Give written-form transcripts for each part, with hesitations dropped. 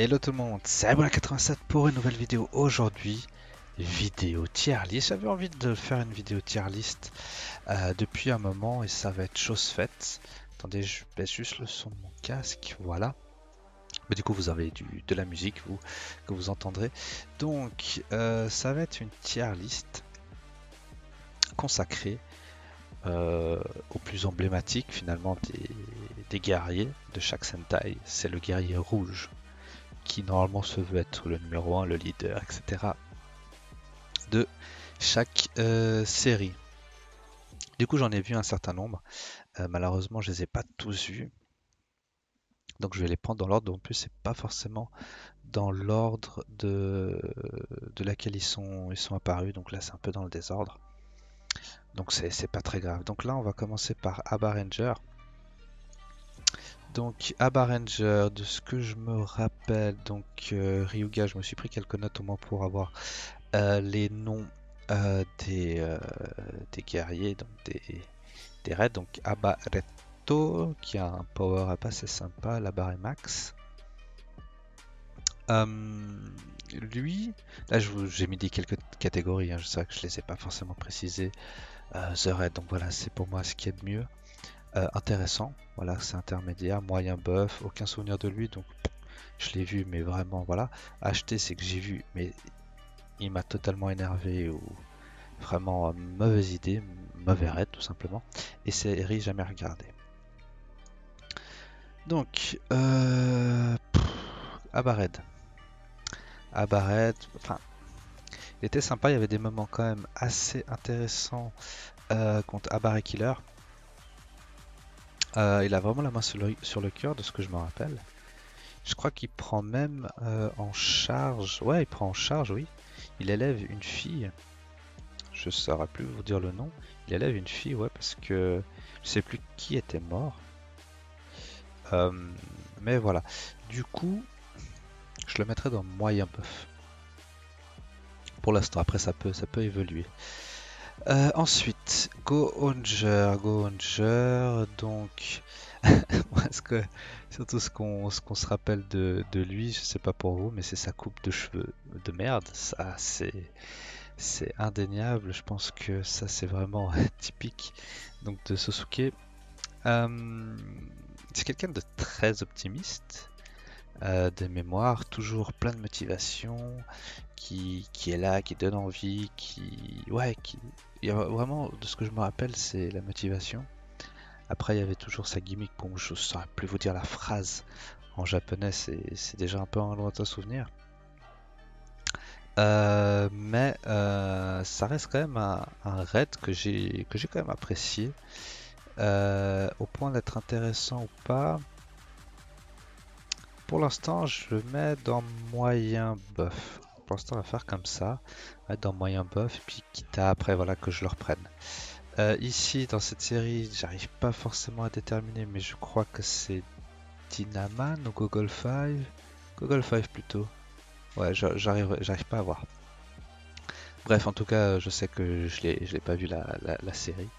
Hello tout le monde, c'est Aboula87 pour une nouvelle vidéo aujourd'hui. Vidéo tier list. J'avais envie de faire une vidéo tier list depuis un moment et ça va être chose faite. Attendez, je baisse juste le son de mon casque, voilà. Mais du coup, vous avez de la musique que vous entendrez. Donc, ça va être une tier list consacrée au plus emblématique finalement des guerriers de chaque Sentai. C'est le guerrier rouge, qui normalement se veut être le numéro 1, le leader, etc. de chaque série. Du coup, j'en ai vu un certain nombre. Malheureusement, je les ai pas tous vus. Donc, je vais les prendre dans l'ordre. En plus, c'est pas forcément dans l'ordre de laquelle ils sont apparus. Donc là, c'est un peu dans le désordre. Donc, c'est pas très grave. Donc là, on va commencer par Abba Ranger. Donc, Abba Ranger, de ce que je me rappelle, donc Ryuga, je me suis pris quelques notes au moins pour avoir les noms des guerriers, donc des raids. Donc Abaretto, qui a un power-up assez sympa, la barre est max. Lui, là j'ai mis des quelques catégories, hein, je sais que je les ai pas forcément précisées. The Raid, donc voilà, c'est pour moi ce qui est de mieux. Intéressant, voilà, c'est intermédiaire, moyen buff, aucun souvenir de lui, donc je l'ai vu, mais vraiment, voilà. Acheter, c'est que j'ai vu, mais il m'a totalement énervé ou vraiment mauvaise idée, mauvais raid tout simplement. Et série jamais regardé. Donc, Abared. Abared, enfin, il était sympa, il y avait des moments quand même assez intéressants contre Abared Killer. Il a vraiment la main sur le cœur de ce que je me rappelle. Je crois qu'il prend même en charge. Ouais, il prend en charge, oui. Il élève une fille. Je ne saurais plus vous dire le nom. Il élève une fille, ouais, parce que je sais plus qui était mort. Mais voilà. Du coup, je le mettrai dans moyen buff. Pour l'instant, après ça peut évoluer. Ensuite, Go Onger, donc moi, surtout ce qu'on se rappelle de lui, je sais pas pour vous, mais c'est sa coupe de cheveux de merde. Ça, c'est indéniable. Je pense que ça, c'est vraiment typique donc de Sosuke. C'est quelqu'un de très optimiste, de mémoire, toujours plein de motivation, qui est là, qui donne envie, il y a vraiment, de ce que je me rappelle, c'est la motivation. Après, il y avait toujours sa gimmick, bon, je ne saurais plus vous dire la phrase en japonais, c'est déjà un peu un lointain souvenir. Mais ça reste quand même un raid que j'ai quand même apprécié. Au point d'être intéressant ou pas, pour l'instant, je le mets dans moyen buff. Pour l'instant, on va faire comme ça, mettre dans moyen buff, et puis quitte à après, voilà, que je le reprenne. Ici, dans cette série, j'arrive pas forcément à déterminer, mais je crois que c'est Dynaman ou Google 5. Google 5 plutôt. Ouais, j'arrive pas à voir. Bref, en tout cas, je sais que je l'ai pas vu la série.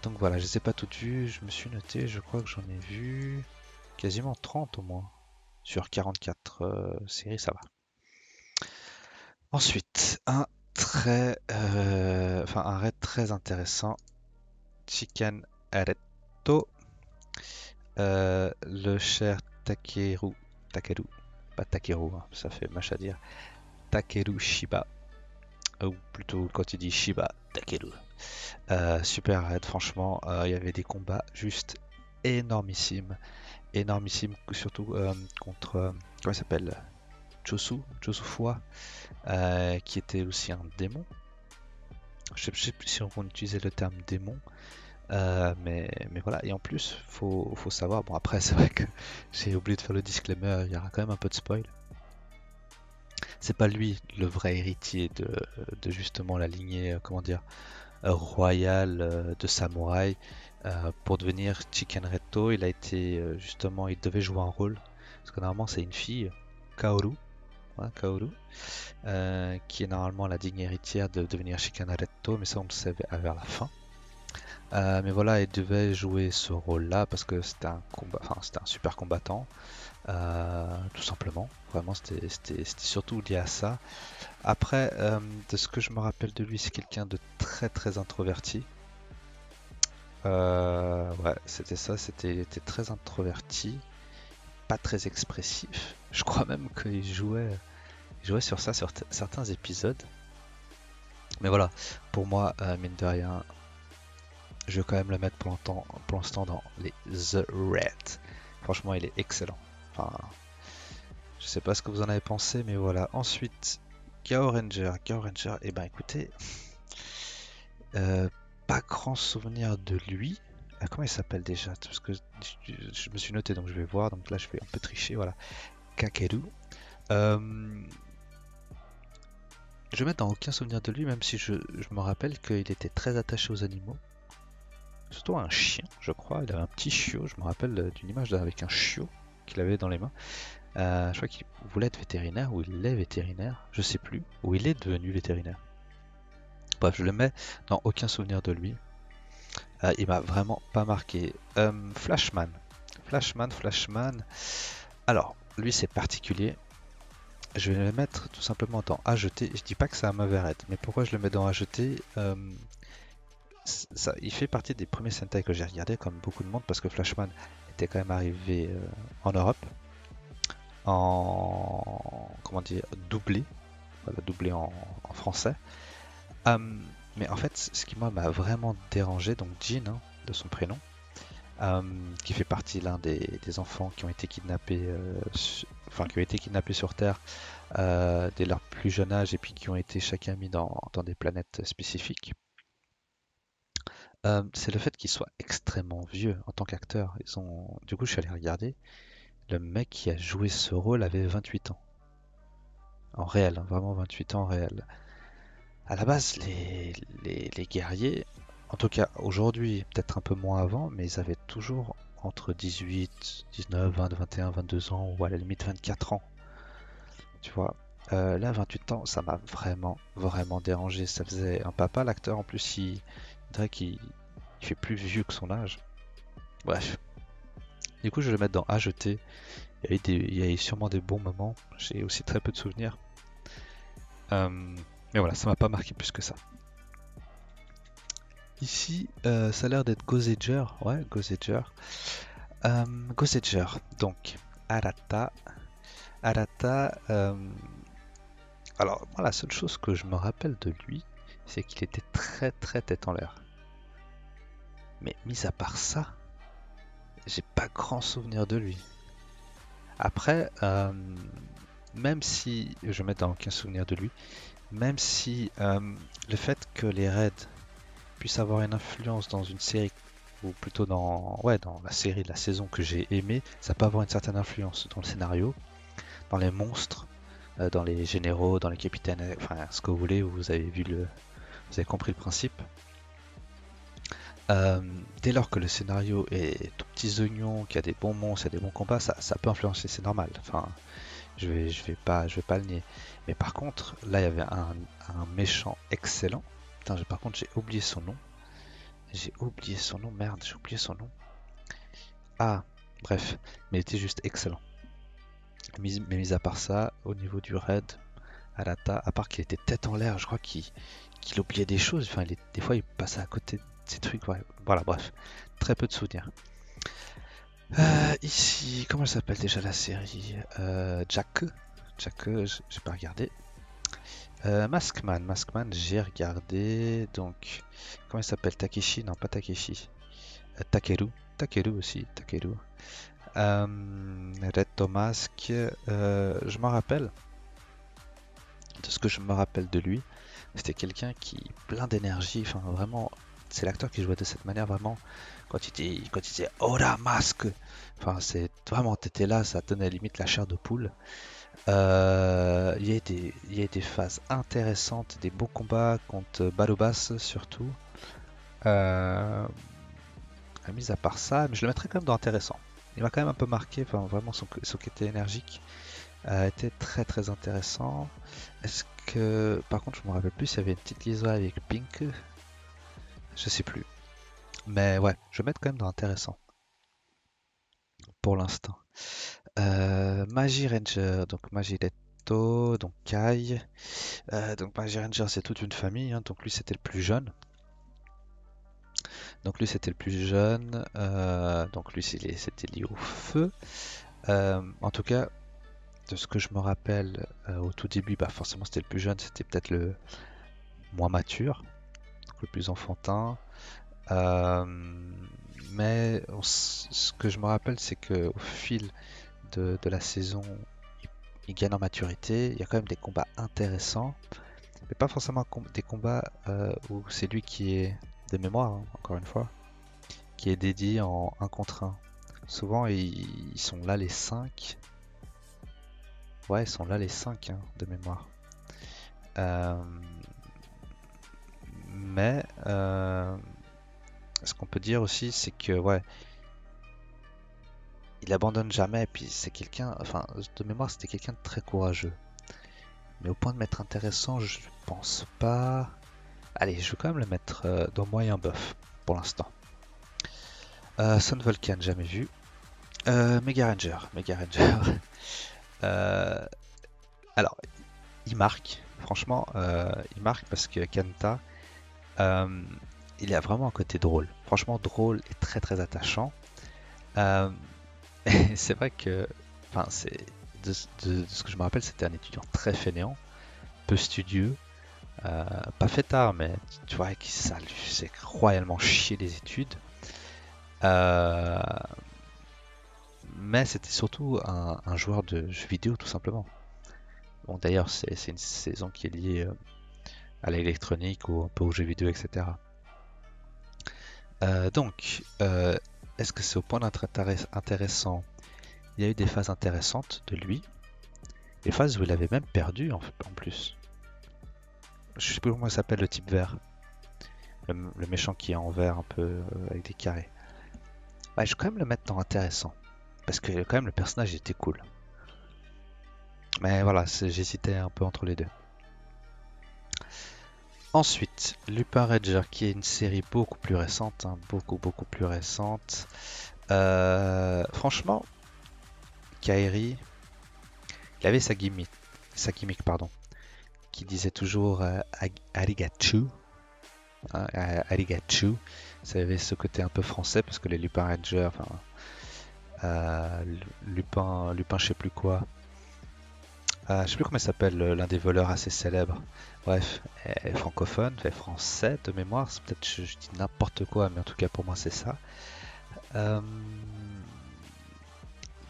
Donc voilà, je les ai pas toutes vues. Je me suis noté, je crois que j'en ai vu quasiment 30 au moins. Sur 44 séries, ça va. Ensuite, un raid très intéressant. Chicken Aretto. Le cher Takeru, pas Takeru, hein, ça fait moche à dire. Takeru Shiba. Ou plutôt quand il dit Shiba, Takeru. Super raid, franchement, il y avait des combats juste énormissimes. Énormissimes, surtout contre, comment il s'appelle, Josu Fua, qui était aussi un démon. Je sais plus si on utilisait le terme démon, mais voilà, et en plus, faut savoir, bon après c'est vrai que j'ai oublié de faire le disclaimer, il y aura quand même un peu de spoil. C'est pas lui le vrai héritier de justement la lignée, comment dire, royale de samouraï. Pour devenir Chicken Retto, il a été justement, il devait jouer un rôle, parce que normalement c'est une fille, Kaoru, hein, Kaoru, qui est normalement la digne héritière de devenir Chicken Retto, mais ça on le savait vers la fin. Mais voilà, il devait jouer ce rôle-là parce que c'était un super combattant. tout simplement. Vraiment, c'était surtout lié à ça. Après, de ce que je me rappelle de lui, c'est quelqu'un de très très introverti. Ouais, c'était ça, il était très introverti, pas très expressif. Je crois même il jouait sur ça sur certains épisodes. Mais voilà, pour moi, mine de rien, je vais quand même le mettre pour l'instant dans les The Red. Franchement, il est excellent. Enfin, je sais pas ce que vous en avez pensé, mais voilà. Ensuite, Gao Ranger. Gao Ranger, eh ben écoutez, euh, pas grand souvenir de lui. Comment il s'appelle déjà? Parce que je me suis noté, donc je vais voir. Donc là, je vais un peu tricher. Voilà, Kakeru. Euh, je vais mettre dans aucun souvenir de lui, même si je me rappelle qu'il était très attaché aux animaux. Surtout un chien, je crois. Il avait un petit chiot. Je me rappelle d'une image avec un chiot qu'il avait dans les mains. Je crois qu'il voulait être vétérinaire ou il est vétérinaire. Je sais plus. Ou il est devenu vétérinaire. Bref, je le mets dans aucun souvenir de lui. Il m'a vraiment pas marqué. Flashman. Flashman. Alors, lui c'est particulier. Je vais le mettre tout simplement dans à jeter. Je dis pas que c'est un mauvais raid, mais pourquoi je le mets dans à jeter ça, il fait partie des premiers Sentai que j'ai regardé, comme beaucoup de monde, parce que Flashman était quand même arrivé en Europe, en comment dire, doublé, voilà, doublé en français. Mais en fait, ce qui moi m'a vraiment dérangé, donc Jin, hein, de son prénom, qui fait partie l'un des enfants qui ont été kidnappés, qui ont été kidnappés sur Terre dès leur plus jeune âge et puis qui ont été chacun mis dans des planètes spécifiques. C'est le fait qu'il soit extrêmement vieux en tant qu'acteur. Du coup, je suis allé regarder. Le mec qui a joué ce rôle avait 28 ans. En réel, hein, vraiment 28 ans en réel. À la base, les guerriers, en tout cas aujourd'hui, peut-être un peu moins avant, mais ils avaient toujours entre 18, 19, 20, 21, 22 ans, ou à la limite 24 ans. Tu vois, là, 28 ans, ça m'a vraiment, vraiment dérangé. Ça faisait un papa, l'acteur, en plus, il dirait qu'il fait plus vieux que son âge. Bref. Du coup, je vais le mettre dans à jeter. Il y a eu sûrement des bons moments. J'ai aussi très peu de souvenirs. Mais voilà, ça m'a pas marqué plus que ça. Ici, ça a l'air d'être Gozeger. Ouais, Gozeger. Gozeger. Donc, Arata. Arata. Alors, moi, la seule chose que je me rappelle de lui, c'est qu'il était très très tête en l'air. Mais mis à part ça, j'ai pas grand souvenir de lui. Après, même si je mets dans aucun souvenir de lui, même si le fait que les raids puissent avoir une influence dans une série, ou plutôt dans la série de la saison que j'ai aimé, ça peut avoir une certaine influence dans le scénario, dans les monstres, dans les généraux, dans les capitaines, enfin ce que vous voulez, vous avez compris le principe. Dès lors que le scénario est tout petits oignons, qu'il y a des bons monstres, il y a des bons combats, ça peut influencer, c'est normal. Enfin, je vais pas le nier. Mais par contre, là, il y avait un méchant excellent. Putain, par contre, j'ai oublié son nom. Merde, j'ai oublié son nom. Ah, bref, mais il était juste excellent. Mais mis à part ça, au niveau du raid, Arata, à part qu'il était tête en l'air, je crois qu'il oubliait des choses. Enfin, des fois, il passait à côté de ces trucs. Ouais. Voilà, bref, très peu de souvenirs. Ici, comment elle s'appelle déjà la série Jack. J'ai pas regardé. Maskman, j'ai regardé. Donc, comment il s'appelle? Takeshi? Non, pas Takeshi. Takeru aussi, Takeru. Red Thomas, je m'en rappelle. De ce que je me rappelle de lui, c'était quelqu'un qui plein d'énergie. Enfin, vraiment, c'est l'acteur qui jouait de cette manière vraiment. Quand il disait Ora Mask, enfin, c'est vraiment, t'étais là, ça tenait limite la chair de poule. Il y a des phases intéressantes, des beaux combats contre Balobas surtout. Mis à part ça, mais je le mettrais quand même dans intéressant. Il m'a quand même un peu marqué, enfin vraiment son côté énergique a été très très intéressant. Est-ce que, par contre, je me rappelle plus s'il y avait une petite liaison avec Pink, je sais plus. Mais ouais, je vais mettre quand même dans intéressant pour l'instant. Magi Ranger, donc Magiletto, donc Kai. Donc Magi Ranger, c'est toute une famille, hein, donc lui c'était le plus jeune. Donc lui c'était lié au feu. En tout cas, de ce que je me rappelle au tout début, bah forcément c'était le plus jeune, c'était peut-être le moins mature, donc le plus enfantin. Euh, mais ce que je me rappelle, c'est que au fil de la saison, il gagne en maturité. Il y a quand même des combats intéressants, mais pas forcément des combats où c'est lui qui est de mémoire, hein, encore une fois, qui est dédié en un contre un. Souvent, ils sont là les 5. Ouais, ils sont là les 5 hein, de mémoire. Euh, mais ce qu'on peut dire aussi, c'est que ouais, il abandonne jamais. Et puis c'est quelqu'un, enfin, de mémoire, c'était quelqu'un de très courageux. Mais au point de m'être intéressant, je pense pas. Allez, je vais quand même le mettre dans moyen buff pour l'instant. Sun Vulcan, jamais vu. Mega Ranger, Mega Ranger. Euh, alors, il marque. Franchement, il marque parce que Kenta, euh, il a vraiment un côté drôle. Franchement, drôle et très très attachant. Euh, c'est vrai que, enfin, c'est de ce que je me rappelle, c'était un étudiant très fainéant, peu studieux, pas fêtard, mais tu vois, qui ça lui faisait royalement chier les études. Euh, mais c'était surtout un joueur de jeux vidéo, tout simplement. Bon, d'ailleurs, c'est une saison qui est liée à l'électronique ou un peu aux jeux vidéo, etc. Donc, est-ce que c'est au point d'être intéressant? Il y a eu des phases intéressantes de lui, des phases où il avait même perdu en plus. Je sais plus comment il s'appelle le type vert, le méchant qui est en vert un peu avec des carrés. Ouais, je vais quand même le mettre dans intéressant, parce que quand même le personnage était cool. Mais voilà, j'hésitais un peu entre les deux. Ensuite, Lupin Ranger, qui est une série beaucoup plus récente, hein, beaucoup plus récente. Franchement, Kairi, il avait sa gimmick pardon, qui disait toujours Arigachu, hein, Arigachu. Ça avait ce côté un peu français parce que les Lupin Rangers, enfin, Lupin, je sais plus quoi. Je sais plus comment il s'appelle, l'un des voleurs assez célèbres. Bref, francophone, fait français de mémoire. C'est peut-être je dis n'importe quoi, mais en tout cas pour moi c'est ça. Euh,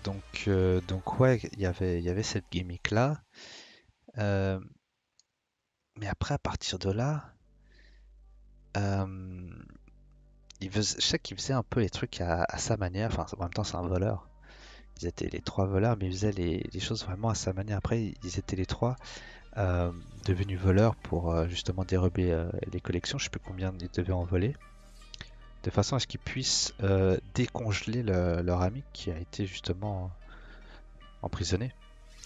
donc ouais, il y avait cette gimmick là. Euh, mais après à partir de là, euh, je sais qu'il faisait un peu les trucs à sa manière. Enfin, en même temps c'est un voleur. Ils étaient les trois voleurs, mais ils faisaient les choses vraiment à sa manière. Après, ils étaient les trois euh, devenus voleurs pour justement dérober les collections. Je sais plus combien ils devaient en voler, de façon à ce qu'ils puissent décongeler leur ami qui a été justement emprisonné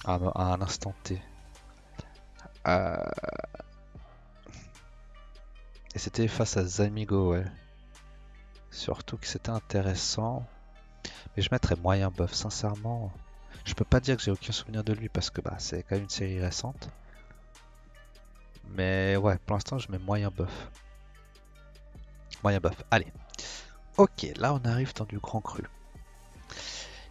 à un instant T. Euh, et c'était face à Zamigo, ouais. Surtout que c'était intéressant. Mais je mettrais moyen buff, sincèrement. Je peux pas dire que j'ai aucun souvenir de lui parce que bah, c'est quand même une série récente. Mais ouais, pour l'instant, je mets moyen buff. Moyen buff. Allez. Ok, là on arrive dans du grand cru.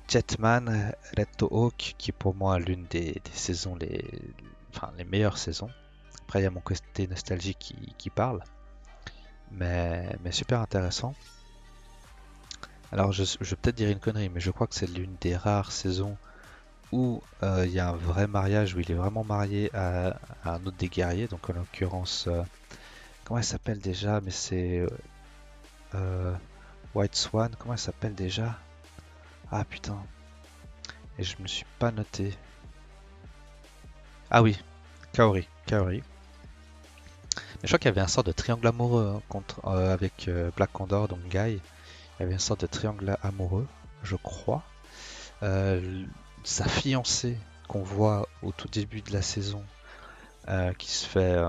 Jetman, Red Hawk, qui est pour moi l'une des saisons enfin, les meilleures saisons. Après, il y a mon côté nostalgique qui parle, mais super intéressant. Alors, je vais peut-être dire une connerie, mais je crois que c'est l'une des rares saisons où il y a un vrai mariage, où il est vraiment marié à un autre des guerriers, donc en l'occurrence, comment elle s'appelle déjà? Mais c'est euh, White Swan, comment elle s'appelle déjà? Ah putain, et je me suis pas noté. Ah oui, Kaori. Mais je crois qu'il y avait un sort de triangle amoureux hein, avec Black Condor, donc Guy. Il y avait une sorte de triangle amoureux, je crois. Sa fiancée qu'on voit au tout début de la saison, qui se fait,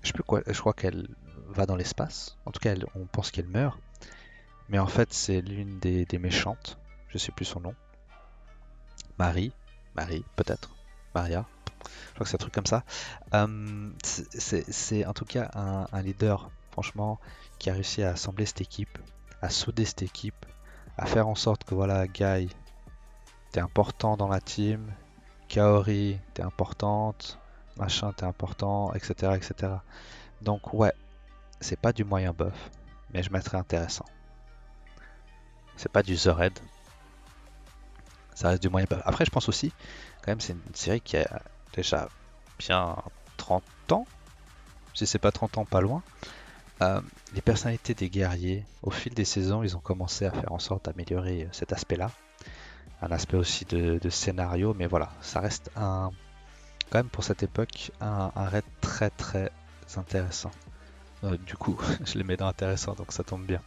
je sais plus quoi, je crois qu'elle va dans l'espace. En tout cas, on pense qu'elle meurt, mais en fait c'est l'une des méchantes. Je sais plus son nom. Marie, Marie peut-être, Maria, je crois que c'est un truc comme ça. C'est en tout cas un leader, franchement, qui a réussi à assembler cette équipe, à souder cette équipe, à faire en sorte que voilà, Guy, t'es important dans la team, Kaori, t'es importante, machin, t'es important, etc., etc. Donc ouais, c'est pas du moyen buff, mais je mettrais intéressant. C'est pas du The Red, ça reste du moyen buff. Après, je pense aussi, quand même, c'est une série qui a déjà bien 30 ans, si c'est pas 30 ans, pas loin. Les personnalités des guerriers, au fil des saisons, ils ont commencé à faire en sorte d'améliorer cet aspect-là. Un aspect aussi de scénario, mais voilà, ça reste quand même pour cette époque, un raid très très intéressant. Du coup, je les mets dans intéressant, donc ça tombe bien.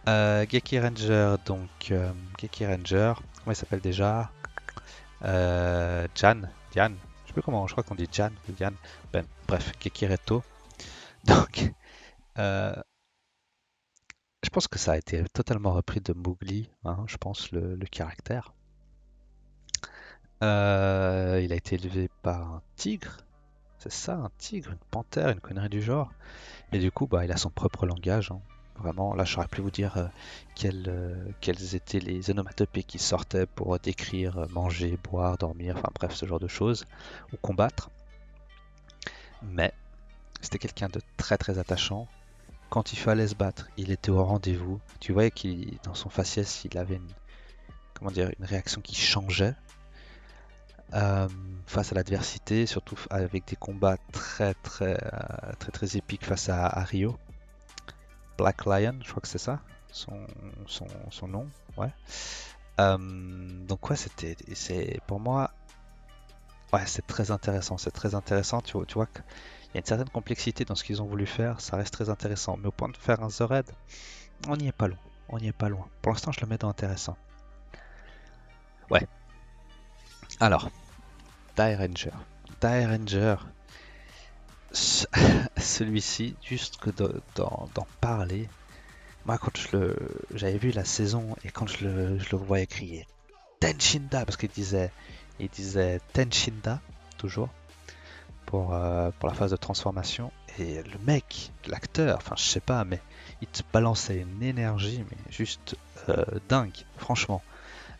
Geki Ranger, donc Geki Ranger, comment il s'appelle déjà? Jan, Diane, je sais plus comment, je crois qu'on dit Jan ou Diane. Ben, bref, Geki Reto. Donc, euh, je pense que ça a été totalement repris de Mowgli, hein, je pense, le caractère. Il a été élevé par un tigre, c'est ça, un tigre, une panthère, une connerie du genre. Et du coup, bah, il a son propre langage, hein. Vraiment, là, je saurais plus vous dire quelles étaient les onomatopées qui sortaient pour décrire manger, boire, dormir, enfin bref, ce genre de choses, ou combattre. Mais c'était quelqu'un de très très attachant. Quand il fallait se battre, il était au rendez-vous. Tu voyais qu'il, dans son faciès, il avait comment dire, une réaction qui changeait face à l'adversité, surtout avec des combats très épiques face à Rio. Black Lion, je crois que c'est ça, son nom, ouais. Donc ouais, c'est pour moi, ouais, c'est très intéressant. Tu vois qu'il y a une certaine complexité dans ce qu'ils ont voulu faire, ça reste très intéressant. Mais au point de faire un The Raid, on n'y est pas loin, on n'y est pas loin. Pour l'instant, je le mets dans intéressant. Ouais. Alors, Die Ranger, Die Ranger. Celui-ci, juste que d'en parler. Moi, quand j'avais vu la saison et quand je le voyais crier Tenshinda, parce il disait Tenshinda, toujours, pour la phase de transformation. Et le mec, l'acteur, enfin, je sais pas, mais il te balançait une énergie, mais juste dingue, franchement,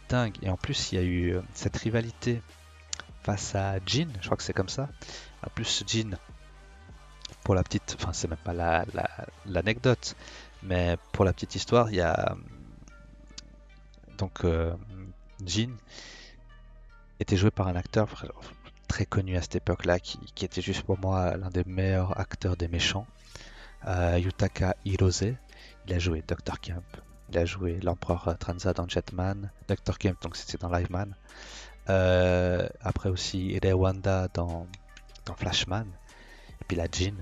dingue. Et en plus, il y a eu cette rivalité face à Jin, je crois que c'est comme ça. En plus, Jin, pour la petite, enfin, c'est même pas l'anecdote, mais pour la petite histoire, il y a donc Jin était joué par un acteur très connu à cette époque-là, qui était juste pour moi l'un des meilleurs acteurs des méchants, Yutaka Hirose. Il a joué Dr. Kemp, il a joué l'empereur Tranza dans Jetman, Dr. Kemp, donc c'était dans Liveman. Après aussi Rewanda dans Flashman. Et puis la Jin,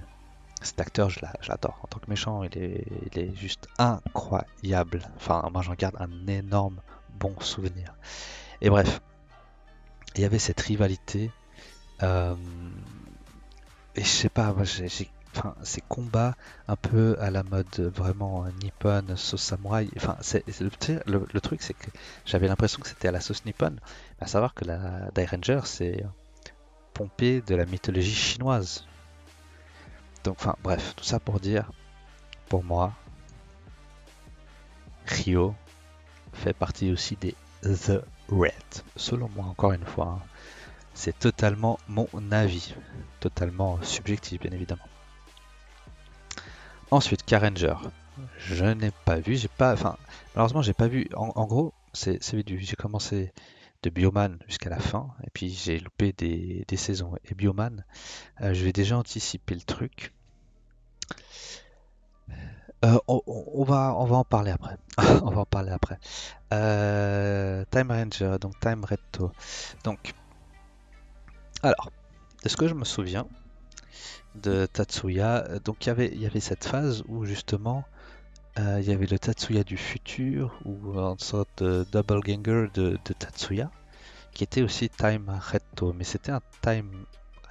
cet acteur, je l'adore. En tant que méchant, il est juste incroyable. Enfin, moi j'en garde un énorme bon souvenir. Et bref, il y avait cette rivalité. euh, et je sais pas, moi enfin, ces combats un peu à la mode vraiment nippon, sauce samouraï. Enfin, le truc, c'est que j'avais l'impression que c'était à la sauce nippon. À savoir que la Die Ranger, c'est pompé de la mythologie chinoise. Donc, enfin, bref, tout ça pour dire, pour moi, Ryo fait partie aussi des The Red. Selon moi, encore une fois, hein, c'est totalement mon avis, totalement subjectif, bien évidemment. Ensuite, K-Ranger. Je n'ai pas vu, enfin, malheureusement, j'ai pas vu. En gros, c'est vite vu. J'ai commencé de Bioman jusqu'à la fin, et puis j'ai loupé des saisons. Et Bioman, je vais déjà anticiper le truc. On va en parler après. On va en parler après. Time Ranger, donc Time Retto. Donc, alors, de ce que je me souviens de Tatsuya, donc il y avait cette phase où justement il y avait le Tatsuya du futur, ou une sorte de double ganger de Tatsuya, qui était aussi Time Retto, mais c'était un Time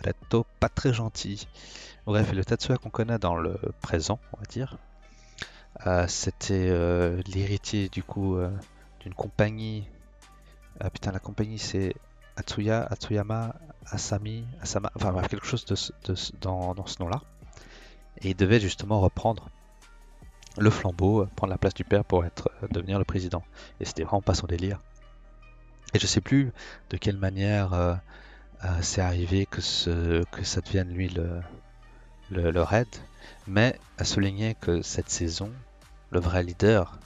Retto pas très gentil. Bref, le Tatsuya qu'on connaît dans le présent, on va dire, c'était l'héritier du coup d'une compagnie Putain, la compagnie c'est Atsuyama, Asama, enfin bref, quelque chose dans ce nom-là. Et il devait justement reprendre le flambeau, prendre la place du père pour devenir le président. Et c'était vraiment pas son délire. Et je sais plus de quelle manière c'est arrivé que ça devienne lui le raid, mais à souligner que cette saison, le vrai leader,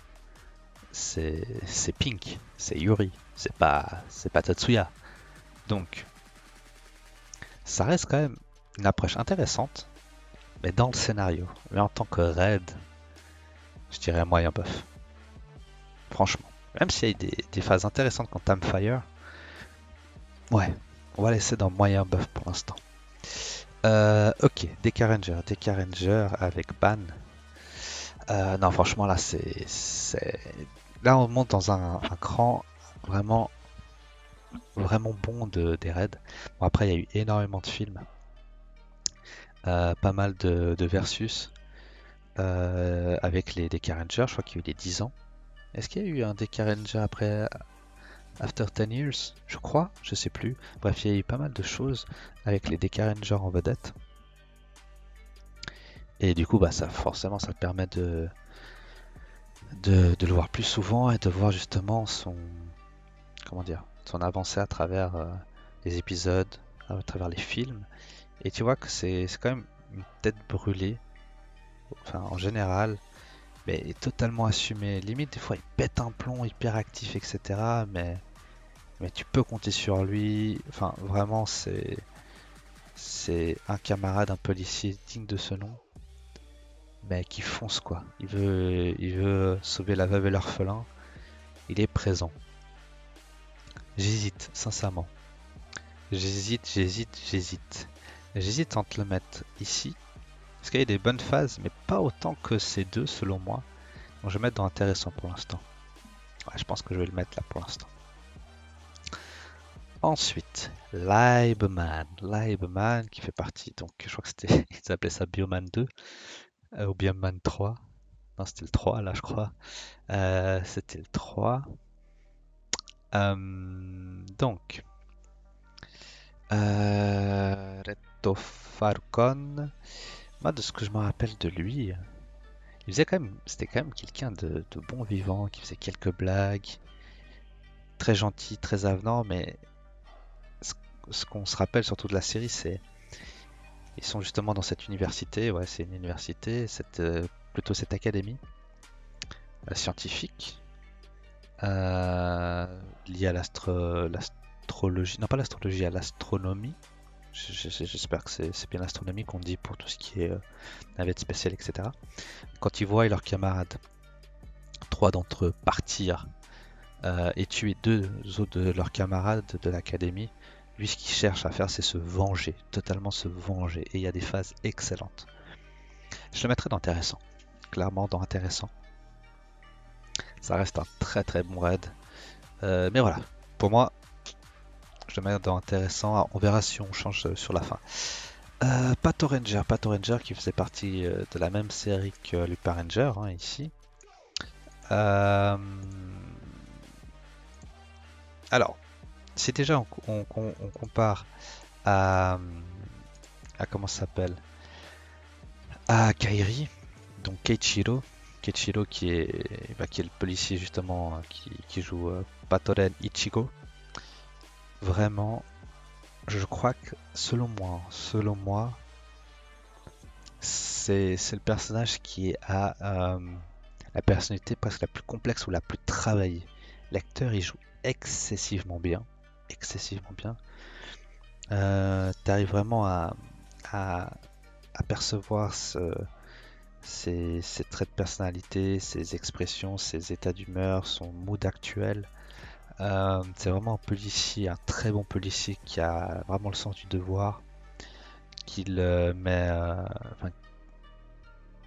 c'est Pink, c'est Yuri, c'est pas Tatsuya. Donc, ça reste quand même une approche intéressante, mais dans le scénario. Mais en tant que raid, je dirais moyen bof. Franchement. Même s'il y a des phases intéressantes quand t'aimes Fire, ouais, on va laisser dans moyen buff pour l'instant. Ok, DK Ranger avec ban. Non, franchement, là, là, on monte dans un cran vraiment, vraiment bon des raids. Bon, après, il y a eu énormément de films, pas mal de versus avec les DK Rangers. Je crois qu'il y a eu les 10 ans. Est-ce qu'il y a eu un DK Ranger après After 10 Years, je crois, je sais plus. Bref, il y a eu pas mal de choses avec les DK Rangers en vedette. Et du coup, bah, forcément, ça permet de le voir plus souvent et de voir justement comment dire, son avancée à travers les épisodes, à travers les films. Et tu vois que c'est quand même une tête brûlée, enfin en général, mais totalement assumée. Limite, des fois, il pète un plomb, hyper actif, etc. Mais tu peux compter sur lui. Enfin, vraiment, c'est un camarade, un policier digne de ce nom, mais qui fonce quoi. Il veut sauver la veuve et l'orphelin. Il est présent. J'hésite, sincèrement. J'hésite. J'hésite entre le mettre ici, parce qu'il y a des bonnes phases, mais pas autant que ces deux selon moi. Donc je vais mettre dans intéressant pour l'instant. Ouais, je pense que je vais le mettre là pour l'instant. Ensuite, Libeman qui fait partie, donc je crois que c'était, ils appelaient ça Bioman 2 ou Bioman 3. Non, c'était le 3 là, je crois. C'était le 3. Donc, Reto Falcon, moi de ce que je me rappelle de lui, c'était quand même quelqu'un de bon vivant, qui faisait quelques blagues, très gentil, très avenant, mais ce, ce qu'on se rappelle surtout de la série, c'est ils sont justement dans cette université, ouais, c'est une université, plutôt cette académie scientifique liée à l'astrologie, non pas l'astrologie, à l'astronomie. J'espère que c'est bien l'astronomie qu'on dit pour tout ce qui est navette spatiale, etc. Quand ils voient leurs camarades, trois d'entre eux partir et tuer deux autres de leurs camarades de l'académie, lui ce qu'il cherche à faire c'est se venger, totalement se venger. Et il y a des phases excellentes. Je le mettrais dans intéressant, clairement dans intéressant. Ça reste un très très bon raid. Mais voilà, pour moi, je le mets dans intéressant. On verra si on change sur la fin. Pato Ranger qui faisait partie de la même série que Lupin Ranger, hein, ici. Alors, si déjà on compare à comment ça s'appelle, à Kairi, donc Keiichiro qui est le policier justement qui joue Patoren Ichigo. Vraiment, je crois que selon moi, c'est le personnage qui a la personnalité presque la plus complexe ou la plus travaillée. L'acteur il joue excessivement bien, excessivement bien. T'arrives vraiment à percevoir ses traits de personnalité, ses expressions, ses états d'humeur, son mood actuel. C'est vraiment un policier, un très bon policier qui a vraiment le sens du devoir, enfin,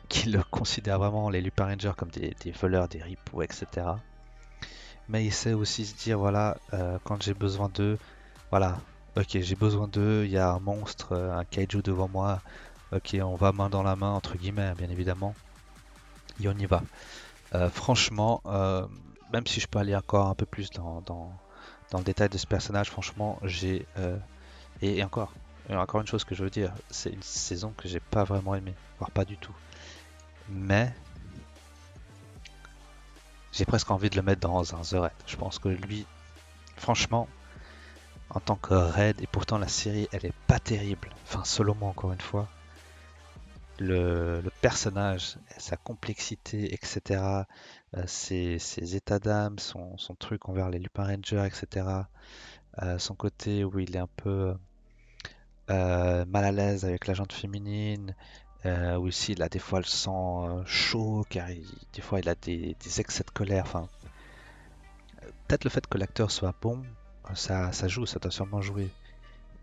qu'il considère vraiment les Lupin Rangers comme des voleurs, des ripoux, etc. Mais il sait aussi se dire, voilà, quand j'ai besoin d'eux, voilà, ok, j'ai besoin d'eux, il y a un monstre, un kaiju devant moi, ok, on va main dans la main, entre guillemets, bien évidemment, et on y va. Franchement, même si je peux aller encore un peu plus dans dans le détail de ce personnage, franchement, j'ai... et encore une chose que je veux dire, c'est une saison que j'ai pas vraiment aimée, voire pas du tout. Mais j'ai presque envie de le mettre dans un The Raid. Je pense que lui, franchement, en tant que Raid, et pourtant la série, elle est pas terrible. Enfin, selon moi, encore une fois, le personnage, sa complexité, etc., ses états d'âme, son truc envers les Lupin Rangers, etc., son côté où il est un peu mal à l'aise avec la jante féminine, où aussi il a des fois le sang chaud, car des fois il a des excès de colère. Enfin, peut-être le fait que l'acteur soit bon, ça joue, ça doit sûrement jouer.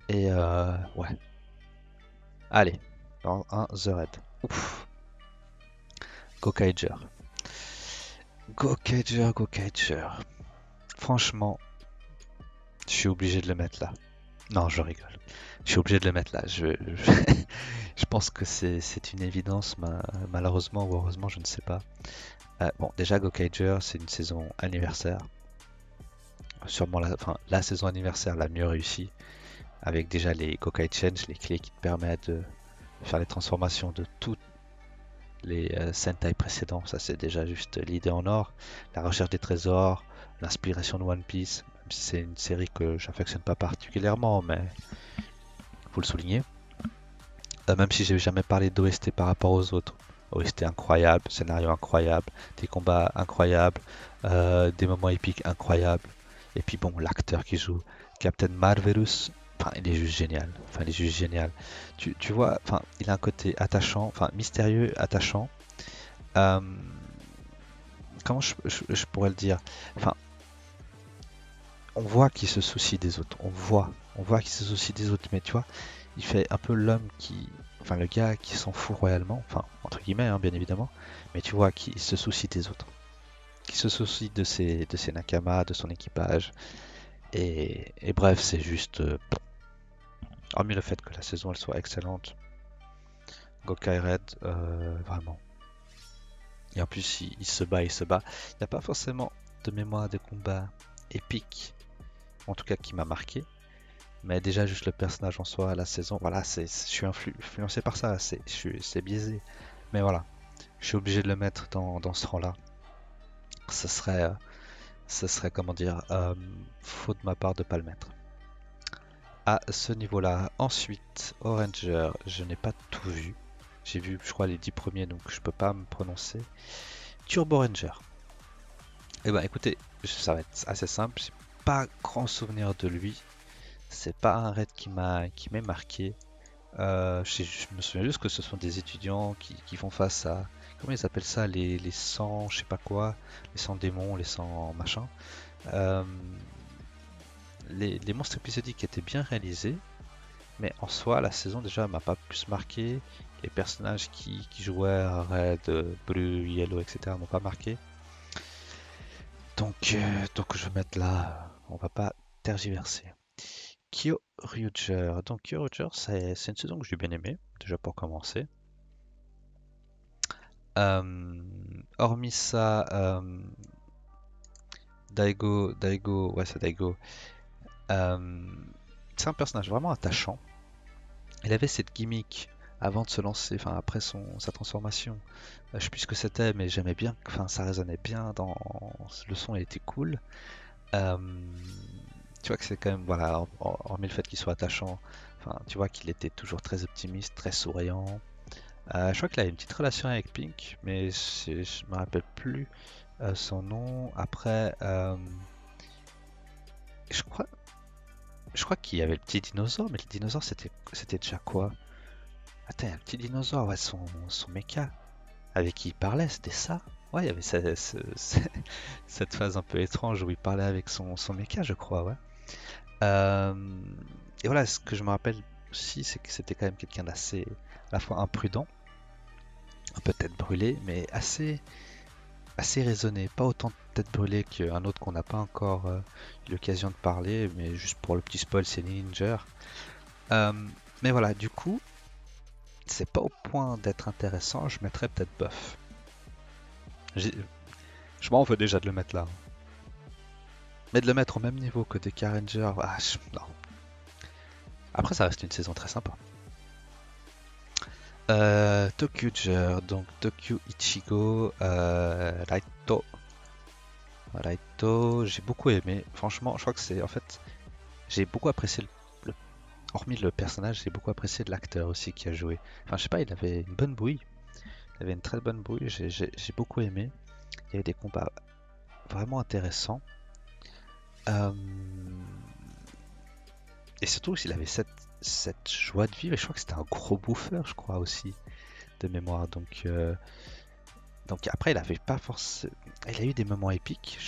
Et ouais, allez, dans un The Red. Ouf, Gokaiger. Gokaiger. Franchement, je suis obligé de le mettre là. Non, je rigole. Je suis obligé de le mettre là. Je pense que c'est une évidence, malheureusement ou heureusement, je ne sais pas. Bon, déjà, Gokaiger, c'est une saison anniversaire. Sûrement la saison anniversaire la mieux réussie. Avec déjà les Gokai Change, les clés qui te permettent de faire les transformations de toutes les Sentai précédents. Ça, c'est déjà juste l'idée en or. La recherche des trésors, l'inspiration de One Piece. Même si c'est une série que j'affectionne pas particulièrement, mais faut le souligner. Même si j'ai jamais parlé d'OST par rapport aux autres. OST incroyable, scénario incroyable, des combats incroyables, des moments épiques incroyables. Et puis bon, l'acteur qui joue Captain Marvelous, enfin, il est juste génial. Enfin, il est juste génial. Tu vois, enfin, il a un côté attachant, enfin, mystérieux, attachant. Euh, comment je pourrais le dire? Enfin, on voit qu'il se soucie des autres. On voit qu'il se soucie des autres. Mais tu vois, il fait un peu l'homme qui, enfin, le gars qui s'en fout royalement. Enfin, entre guillemets, hein, bien évidemment. Mais tu vois qu'il se soucie des autres. Qui se soucie de ses nakamas, de son équipage. Et bref, c'est juste. Hormis le fait que la saison elle soit excellente, Gokai Red, vraiment. Et en plus, il se bat, il se bat. Il n'y a pas forcément de mémoire de combat épique, en tout cas qui m'a marqué. Mais déjà, juste le personnage en soi, la saison, voilà, je suis influencé par ça, c'est biaisé. Mais voilà, je suis obligé de le mettre dans ce rang-là. Ce serait, comment dire, faux de ma part de pas le mettre. À ce niveau-là. Ensuite, Oranger, je n'ai pas tout vu. J'ai vu, je crois, les 10 premiers, donc je peux pas me prononcer. Turbo Ranger. Eh ben, écoutez, ça va être assez simple. J'ai pas grand souvenir de lui. C'est pas un raid qui m'est marqué. Je me souviens juste que ce sont des étudiants qui font face à, comment ils appellent ça, les 100, je sais pas quoi, les 100 démons, les 100 machins. Euh, les monstres épisodiques étaient bien réalisés, mais en soi, la saison déjà m'a pas plus marqué. Les personnages qui jouaient à Red, Blue, Yellow, etc. m'ont pas marqué. Donc je vais mettre là, on va pas tergiverser. Kyoryuger. Donc Kyoryuger, c'est une saison que j'ai bien aimée, déjà pour commencer. Hormis ça, Daigo, ouais c'est Daigo. C'est un personnage vraiment attachant. Il avait cette gimmick avant de se lancer, enfin après sa transformation. Je sais plus ce que c'était, mais j'aimais bien, enfin ça résonnait bien dans le son, il était cool. Euh, Tu vois que c'est quand même, voilà, hormis le fait qu'il soit attachant, enfin tu vois qu'il était toujours très optimiste, très souriant. Je crois qu'il a une petite relation avec Pink, mais je me rappelle plus son nom. Après, je crois, je crois qu'il y avait le petit dinosaure, mais le dinosaure c'était déjà quoi? Attends, un petit dinosaure, ouais, son mecha avec qui il parlait, c'était ça? Ouais, il y avait cette phase un peu étrange où il parlait avec son mecha, je crois, ouais. Euh, et voilà, ce que je me rappelle aussi, c'est que c'était quand même quelqu'un d'assez, à la fois imprudent, un peu tête brûlée, mais assez raisonné. Pas autant tête brûlée qu'un autre qu'on n'a pas encore eu l'occasion de parler, mais juste pour le petit spoil, c'est Ninja. Euh, mais voilà, du coup, c'est pas au point d'être intéressant, je mettrais peut-être Buff. Je m'en veux déjà de le mettre là. Mais de le mettre au même niveau que des Rangers, non. Après, ça reste une saison très sympa. Tokyuger, donc Tokyo Ichigo, Raito. Raito, j'ai beaucoup aimé. Franchement, je crois que c'est. En fait, j'ai beaucoup apprécié hormis le personnage, j'ai beaucoup apprécié l'acteur aussi qui a joué. Enfin, je sais pas, il avait une bonne bouille. Il avait une très bonne bouille, j'ai beaucoup aimé. Il y avait des combats vraiment intéressants. Euh, Et surtout, il avait cette joie de vivre. Et je crois que c'était un gros bouffeur, je crois aussi, de mémoire. Donc après, il avait pas forcément. Il a eu des moments épiques.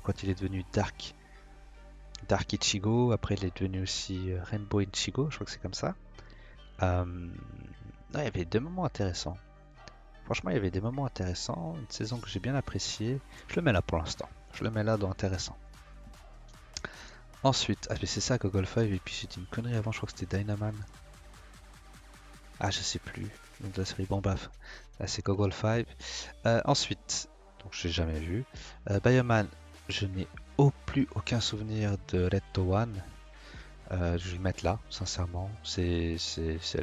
Quand il est devenu Dark Ichigo. Après, il est devenu aussi Rainbow Ichigo. Je crois que c'est comme ça. Non, il y avait des moments intéressants. Franchement, il y avait des moments intéressants. Une saison que j'ai bien appréciée. Je le mets là pour l'instant. Je le mets là dans intéressant. Ensuite, mais c'est ça Gogol 5. Et puis j'ai dit une connerie avant. Je crois que c'était Dynaman. Ah, je sais plus. Donc de la série, bon bref. Là, c'est Gogol 5. Ensuite, donc j'ai jamais vu. Bioman, je n'ai plus aucun souvenir de Red One. Je vais le mettre là, sincèrement. C'est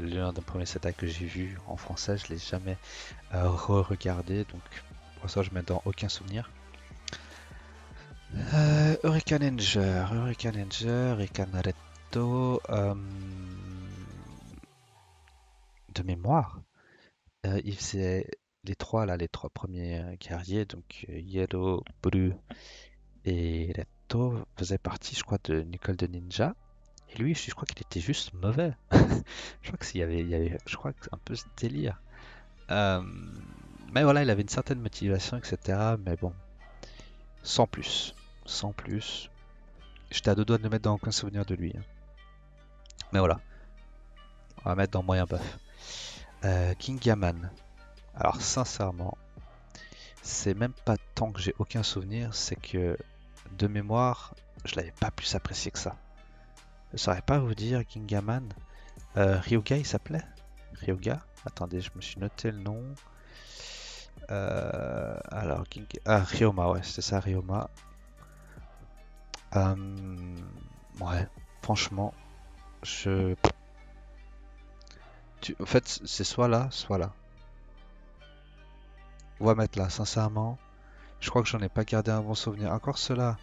l'un des premiers setai que j'ai vu en français. Je l'ai jamais re-regardé. Donc pour ça, je mets dans aucun souvenir. Hurricane Ranger, Hurricane Retto. De mémoire. Il faisait les trois là, les trois premiers guerriers, donc Yellow, Blue et Retto faisaient partie, je crois, de l'école de ninja. Et lui, je crois qu'il était juste mauvais. Je crois qu'il y avait, je crois que un peu ce délire. Euh, mais voilà, il avait une certaine motivation, etc. Mais bon, sans plus, sans plus. J'étais à deux doigts de le mettre dans aucun souvenir de lui, hein. Mais voilà, on va mettre dans moyen buff. King Yaman. Alors sincèrement, c'est même pas tant que j'ai aucun souvenir, c'est que de mémoire, je l'avais pas plus apprécié que ça. Je saurais pas vous dire Gingaman. Ryoga il s'appelait Ryoga. Attendez, je me suis noté le nom. Alors, Ryoma, ouais, c'est ça, Ryoma. Ouais, franchement, je. En fait, c'est soit là, soit là. On va mettre là, sincèrement. Je crois que j'en ai pas gardé un bon souvenir. Encore cela,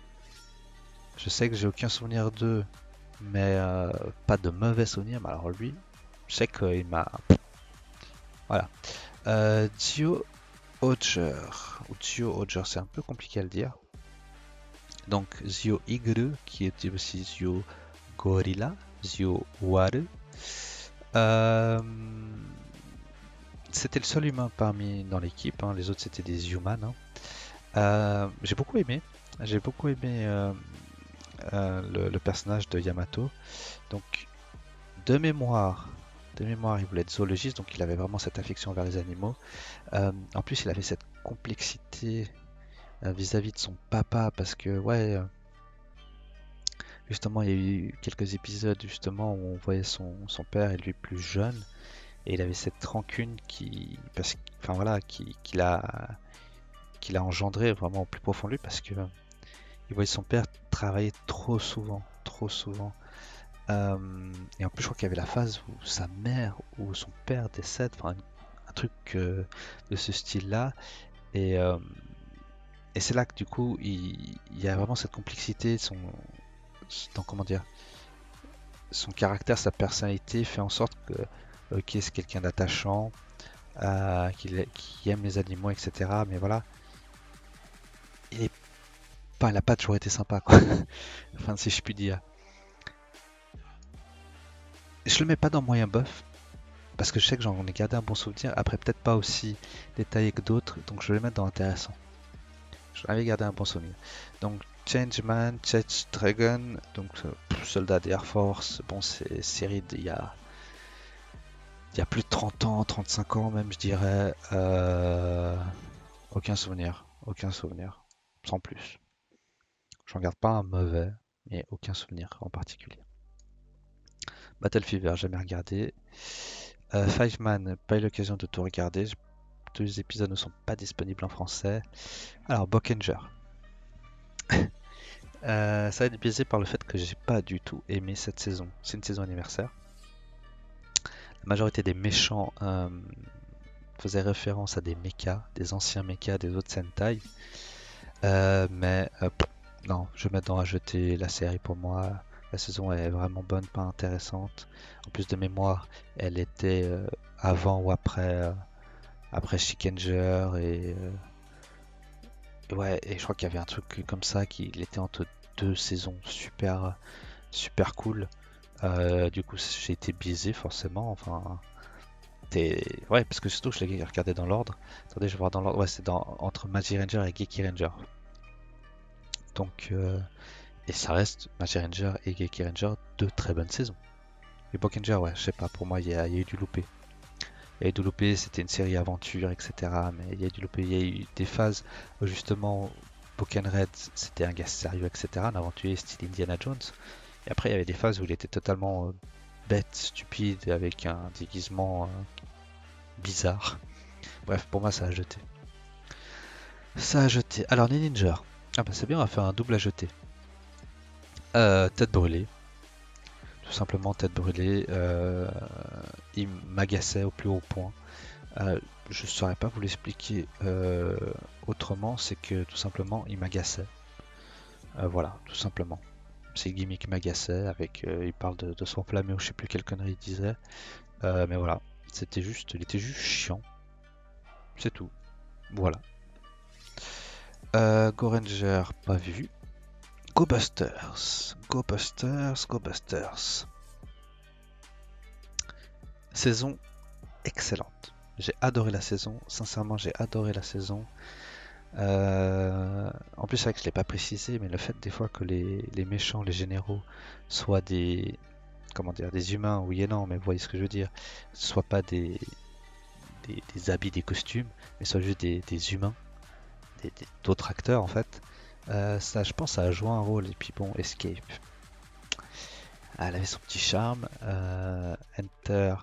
je sais que j'ai aucun souvenir d'eux, mais pas de mauvais souvenirs. Mais alors lui, je sais qu'il m'a. Voilà. Dio Odger. Ou Dio Odger, c'est un peu compliqué à le dire. Donc Zio Igru, qui était aussi Zio Gorilla, Zio Waru. Euh, C'était le seul humain parmi dans l'équipe, hein. Les autres c'était des humans, hein. J'ai beaucoup aimé. J'ai beaucoup aimé le personnage de Yamato. Donc de mémoire, il voulait être zoologiste, donc il avait vraiment cette affection vers les animaux. En plus, il avait cette complexité vis-à-vis de son papa, parce que ouais, justement, il y a eu quelques épisodes justement où on voyait son père et lui plus jeune, et il avait cette rancune enfin voilà, qu'il a engendré vraiment au plus profond de lui, parce que il voyait son père travailler trop souvent, trop souvent. Et en plus, je crois qu'il y avait la phase où sa mère ou son père décède, enfin un truc de ce style-là. Et, euh, et c'est là que du coup, il y a vraiment cette complexité, comment dire, son caractère, sa personnalité fait en sorte que, ok, c'est quelqu'un d'attachant, qui aime les animaux, etc. Mais voilà, il a pas toujours été sympa, quoi. Enfin, si je puis dire. Je le mets pas dans moyen buff, parce que je sais que j'en ai gardé un bon souvenir. Après, peut-être pas aussi détaillé que d'autres, donc je vais le mettre dans intéressant. J'en avais gardé un bon souvenir. Donc, Changeman, Change Dragon, donc soldat des Air Force. Bon, c'est série il y a plus de 30 ans, 35 ans même, je dirais. Aucun souvenir, aucun souvenir, sans plus. J'en garde pas un mauvais, mais aucun souvenir en particulier. Battle Fever, jamais regardé. Five Man, pas eu l'occasion de tout regarder. Tous les épisodes ne sont pas disponibles en français. Alors, Bockenger. Ça va être biaisé par le fait que j'ai pas du tout aimé cette saison. C'est une saison anniversaire. La majorité des méchants faisaient référence à des mechas, des anciens mechas des autres Sentai. Non, je vais mettre dans à jeter la série pour moi. La saison est vraiment bonne, pas intéressante. En plus de mémoire, elle était avant ou après Shikenger ouais, et je crois qu'il y avait un truc comme ça qui il était entre deux saisons super cool. Du coup, j'ai été biaisé forcément. Enfin, ouais, parce que surtout je l'ai regardé dans l'ordre. Attendez, je vais voir dans l'ordre. Ouais, c'est entre Magic Ranger et Gecky Ranger. Donc, et ça reste Magic Ranger et Gecky Ranger, deux très bonnes saisons. Et Bokenger, ouais, je sais pas, pour moi il y a eu du loupé. Il y a eu du loupé, c'était une série aventure, etc. Mais il y a eu du loupé, il y a eu des phases où justement Pokken Red c'était un gars sérieux, etc. Un aventurier style Indiana Jones. Et après il y avait des phases où il était totalement bête, stupide, avec un déguisement bizarre. Bref, pour moi ça a jeté. Ça a jeté. Alors Ninja. Ah bah c'est bien, on va faire un double à jeter. Tête brûlée. Tout simplement tête brûlée. Il m'agaçait au plus haut point. Je saurais pas vous l'expliquer autrement, c'est que tout simplement il m'agaçait. Voilà, tout simplement. Ses gimmicks m'agaçaient avec. Il parle de s'enflammer ou je sais plus quelle connerie il disait. Mais voilà, il était juste chiant. C'est tout. Voilà. Go Ranger, pas vu. Go Busters. Go Busters, Go Busters. Saison excellente. J'ai adoré la saison. Sincèrement, j'ai adoré la saison. En plus, c'est vrai que je l'ai pas précisé, mais le fait des fois que les méchants, les généraux, soient des, comment dire, des humains, oui et non, mais vous voyez ce que je veux dire, soient pas des habits, des costumes, mais soient juste des humains, d'autres acteurs en fait. Ça, je pense, ça a joué un rôle. Et puis bon, Escape, elle avait son petit charme. Enter,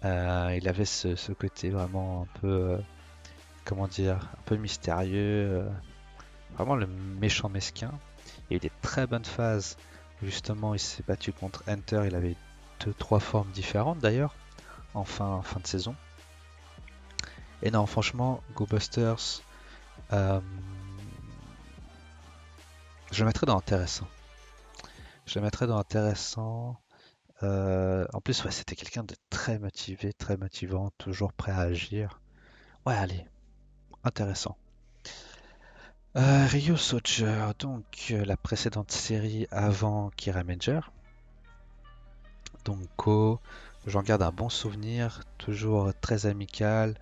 il avait ce côté vraiment un peu, comment dire, un peu mystérieux. Vraiment le méchant mesquin. Il y a eu des très bonnes phases. Justement, il s'est battu contre Enter. Il avait deux, trois formes différentes d'ailleurs en fin de saison. Et non, franchement, Go Busters, euh, je le mettrais dans intéressant. Je le mettrais dans intéressant. En plus, ouais, c'était quelqu'un de très motivé, très motivant, toujours prêt à agir. Ouais, allez, intéressant. Ryo Soldier, donc la précédente série avant Kira Major. Donc Ko, j'en garde un bon souvenir, toujours très amical,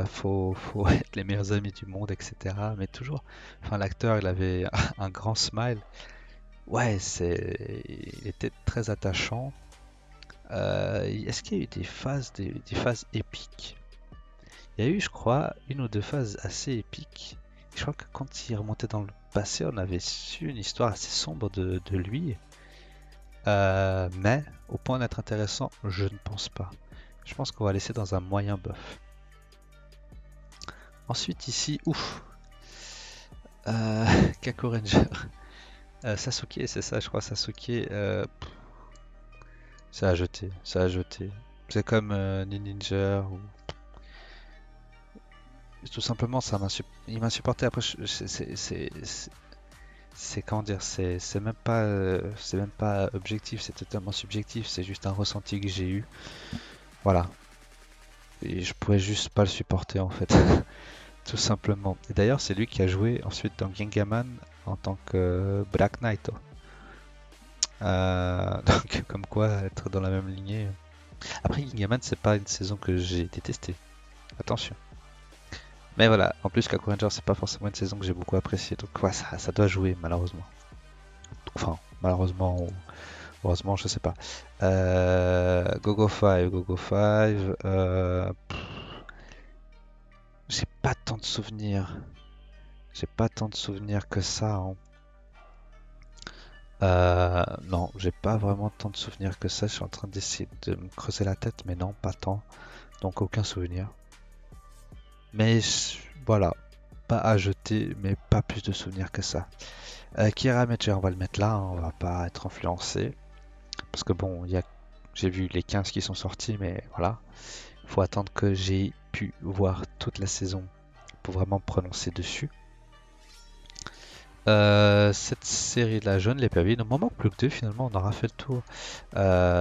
faut être les meilleurs amis du monde, etc. Mais toujours, enfin l'acteur il avait un grand smile. Ouais, il était très attachant. Est-ce qu'il y a eu des phases épiques? Il y a eu, je crois, une ou deux phases assez épiques. Je crois que quand il remontait dans le passé, on avait su une histoire assez sombre de lui. Mais au point d'être intéressant, je ne pense pas. Je pense qu'on va laisser dans un moyen buff. Ensuite ici, ouf, Kako Ranger. Sasuke, c'est ça, je crois, Sasuke. Ça a jeté, ça a jeté. C'est comme Ninja ou tout simplement il m'a supporté. Après, c'est comment dire, c'est même pas objectif, c'est totalement subjectif. C'est juste un ressenti que j'ai eu. Voilà, et je pouvais juste pas le supporter en fait. Tout simplement. Et d'ailleurs, c'est lui qui a joué ensuite dans Gingaman en tant que Black Knight. Donc, comme quoi, être dans la même lignée. Après, Gingaman, c'est pas une saison que j'ai détestée. Attention. Mais voilà, en plus, Kaku Ranger, c'est pas forcément une saison que j'ai beaucoup appréciée. Donc, ouais, ça doit jouer, malheureusement. Enfin, malheureusement ou heureusement, je sais pas. Gogo 5, Gogo 5. J'ai pas tant de souvenirs. J'ai pas tant de souvenirs que ça, hein. Non, j'ai pas vraiment tant de souvenirs que ça. Je suis en train d'essayer de me creuser la tête, mais non, pas tant. Donc aucun souvenir. Mais voilà. pas à jeter, mais pas plus de souvenirs que ça. Kira Major, on va le mettre là, hein, on va pas être influencé. Parce que bon, j'ai vu les 15 qui sont sortis, mais voilà. Faut attendre que j'ai pu voir toute la saison pour vraiment me prononcer dessus. Cette série-là, je ne l'ai pas vue. Il ne m'en manque plus que deux, finalement, on aura fait le tour.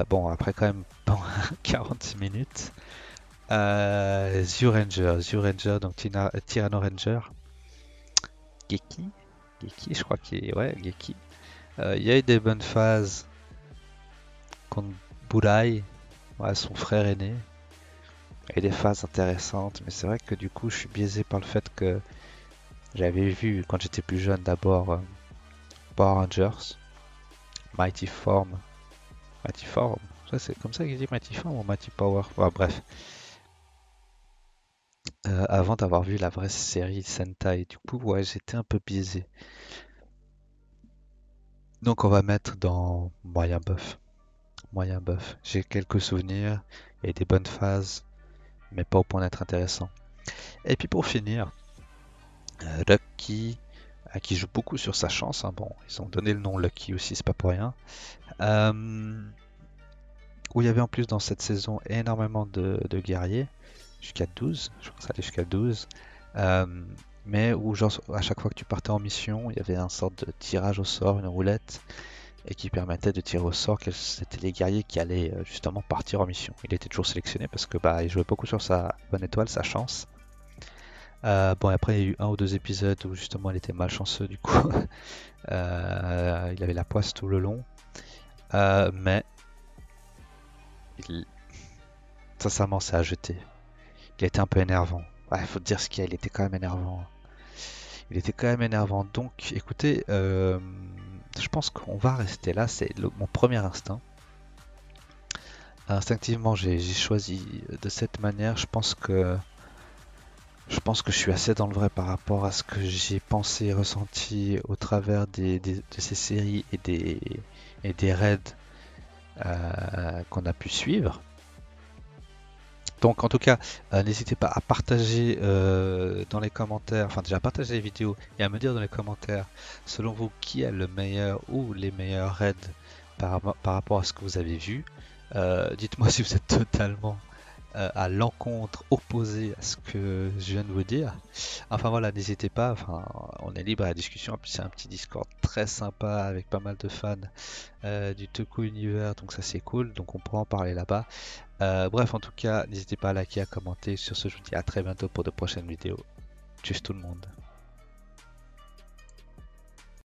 Bon, après quand même bon, 40 minutes. Zyuranger, donc Tyranno Ranger. Geki? Geki, je crois qu'il est... Ouais, Geki. Il y a eu des bonnes phases contre Burai, ouais, son frère aîné. Il y a eu des phases intéressantes, mais c'est vrai que du coup, je suis biaisé par le fait que j'avais vu, quand j'étais plus jeune, d'abord Power Rangers, Mighty Form. Mighty Form? Ça, c'est comme ça qu'il dit Mighty Form ou Mighty Power? Ouais, bref. Avant d'avoir vu la vraie série Sentai. Du coup, ouais, j'étais un peu biaisé. Donc, on va mettre dans moyen bof. Moyen bof. J'ai quelques souvenirs et des bonnes phases, mais pas au point d'être intéressant. Et puis pour finir, Lucky, qui joue beaucoup sur sa chance. Hein. Bon, ils ont donné le nom Lucky aussi, c'est pas pour rien. Où il y avait en plus dans cette saison énormément de guerriers, jusqu'à 12, je crois que ça allait jusqu'à 12. Mais où genre, à chaque fois que tu partais en mission, il y avait un sorte de tirage au sort, une roulette, et qui permettait de tirer au sort que c'était les guerriers qui allaient justement partir en mission. Il était toujours sélectionné parce que bah il jouait beaucoup sur sa bonne étoile, sa chance. Bon, et après il y a eu un ou deux épisodes où justement il était malchanceux du coup. Il avait la poisse tout le long. Mais il... sincèrement, c'est à jeter. Il a été un peu énervant. Il faut te dire ce qu'il y a, il était quand même énervant. Il était quand même énervant. Donc, écoutez, je pense qu'on va rester là. C'est mon premier instinct. Instinctivement, j'ai choisi de cette manière. Je pense que je suis assez dans le vrai par rapport à ce que j'ai pensé et ressenti au travers de ces séries et des raids qu'on a pu suivre. Donc en tout cas, n'hésitez pas à partager dans les commentaires, enfin déjà à partager les vidéos et à me dire dans les commentaires, selon vous, qui est le meilleur ou les meilleurs raids par rapport à ce que vous avez vu. Dites-moi si vous êtes totalement à l'encontre, opposé à ce que je viens de vous dire. Enfin voilà, n'hésitez pas, enfin, on est libre à la discussion. En plus, c'est un petit Discord très sympa avec pas mal de fans du Toku Univers, donc ça c'est cool, donc on pourra en parler là-bas. Bref, en tout cas, n'hésitez pas à liker, à commenter. Sur ce, je vous dis à très bientôt pour de prochaines vidéos. Tchuss tout le monde.